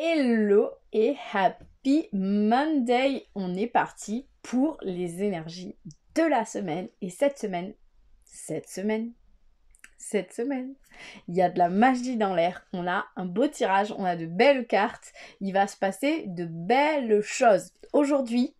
Hello et happy Monday! On est parti pour les énergies de la semaine. Et cette semaine, il y a de la magie dans l'air. On a un beau tirage, on a de belles cartes. Il va se passer de belles choses. Aujourd'hui,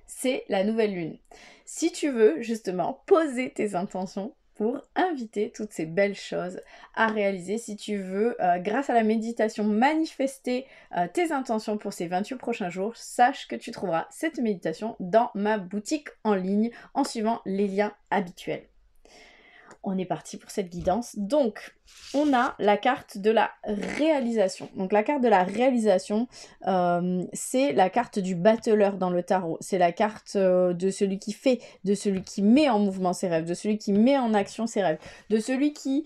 c'est la nouvelle lune. Si tu veux justement poser tes intentions pour inviter toutes ces belles choses à réaliser, si tu veux, grâce à la méditation, manifester tes intentions pour ces 28 prochains jours, sache que tu trouveras cette méditation dans ma boutique en ligne en suivant les liens habituels. On est parti pour cette guidance. Donc, on a la carte de la réalisation. Donc, la carte de la réalisation, c'est la carte du battleur dans le tarot. C'est la carte de celui qui fait, de celui qui met en mouvement ses rêves, de celui qui met en action ses rêves, de celui qui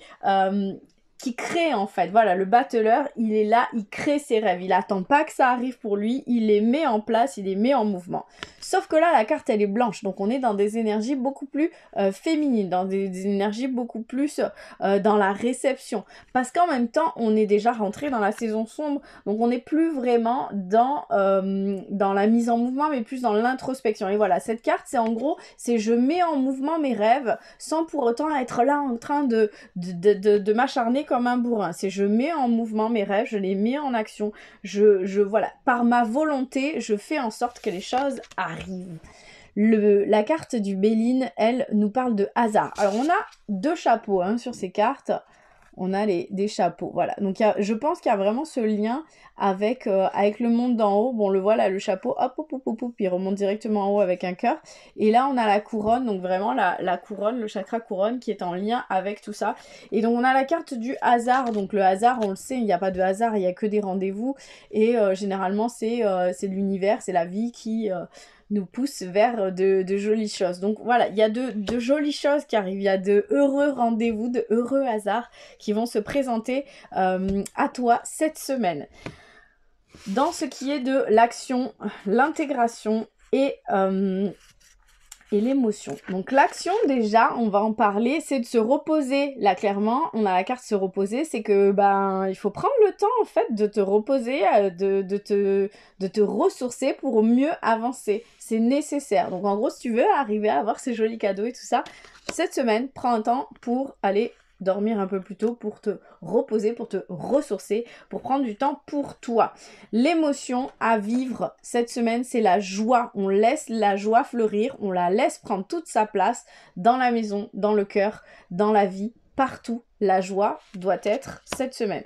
crée en fait. Voilà, le battleur, il est là, il crée ses rêves. Il attend pas que ça arrive pour lui, il les met en place, il les met en mouvement. Sauf que là, la carte, elle est blanche. Donc, on est dans des énergies beaucoup plus féminines, dans des énergies beaucoup plus dans la réception. Parce qu'en même temps, on est déjà rentré dans la saison sombre. Donc, on n'est plus vraiment dans la mise en mouvement, mais plus dans l'introspection. Et voilà, cette carte, c'est en gros, c'est je mets en mouvement mes rêves sans pour autant être là en train de m'acharner comme un bourrin. C'est je mets en mouvement mes rêves, je les mets en action. Voilà, par ma volonté, je fais en sorte que les choses arrivent. La carte du Béline, elle, nous parle de hasard. Alors, on a deux chapeaux sur ces cartes. On a des chapeaux, voilà. Donc, je pense qu'il y a vraiment ce lien avec le monde d'en haut. Bon, le voilà, le chapeau, hop, il remonte directement en haut avec un cœur. Et là, on a la couronne, donc vraiment la couronne, le chakra couronne qui est en lien avec tout ça. Et donc, on a la carte du hasard. Donc, le hasard, on le sait, il n'y a pas de hasard, il n'y a que des rendez-vous. Et généralement, c'est l'univers, c'est la vie qui nous pousse vers de jolies choses. Donc voilà, il y a de jolies choses qui arrivent, il y a de heureux rendez-vous, de heureux hasards qui vont se présenter à toi cette semaine. Dans ce qui est de l'action, l'intégration et l'émotion. Donc l'action, déjà, on va en parler, c'est de se reposer. Là, clairement, on a la carte se reposer, c'est que il faut prendre le temps en fait de te reposer, de te ressourcer pour mieux avancer. C'est nécessaire. Donc en gros, si tu veux arriver à avoir ces jolis cadeaux et tout ça, cette semaine, prends un temps pour aller dormir un peu plus tôt, pour te reposer, pour te ressourcer, pour prendre du temps pour toi. L'émotion à vivre cette semaine, c'est la joie. On laisse la joie fleurir, on la laisse prendre toute sa place dans la maison, dans le cœur, dans la vie, partout. La joie doit être cette semaine.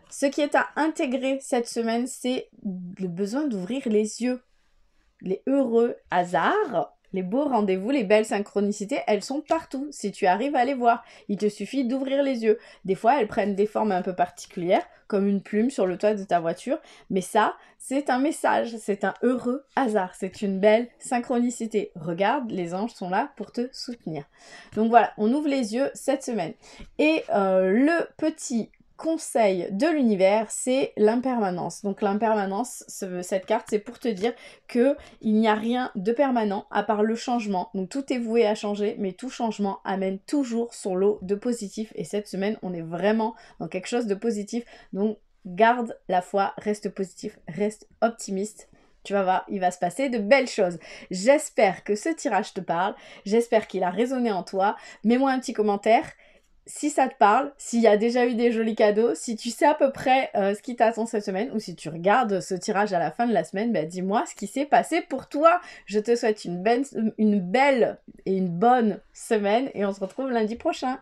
Ce qui est à intégrer cette semaine, c'est le besoin d'ouvrir les yeux. Les heureux hasards, les beaux rendez-vous, les belles synchronicités, elles sont partout. Si tu arrives à les voir, il te suffit d'ouvrir les yeux. Des fois, elles prennent des formes un peu particulières, comme une plume sur le toit de ta voiture. Mais ça, c'est un message, c'est un heureux hasard, c'est une belle synchronicité. Regarde, les anges sont là pour te soutenir. Donc voilà, on ouvre les yeux cette semaine. Et le petit conseil de l'univers, c'est l'impermanence. Donc l'impermanence, cette carte, c'est pour te dire que il n'y a rien de permanent à part le changement. Donc tout est voué à changer, mais tout changement amène toujours son lot de positif. Et cette semaine, on est vraiment dans quelque chose de positif. Donc garde la foi, reste positif, reste optimiste. Tu vas voir, il va se passer de belles choses. J'espère que ce tirage te parle. J'espère qu'il a résonné en toi. Mets-moi un petit commentaire. Si ça te parle, s'il y a déjà eu des jolis cadeaux, si tu sais à peu près ce qui t'attend cette semaine, ou si tu regardes ce tirage à la fin de la semaine, dis-moi ce qui s'est passé pour toi. Je te souhaite une belle et une bonne semaine et on se retrouve lundi prochain.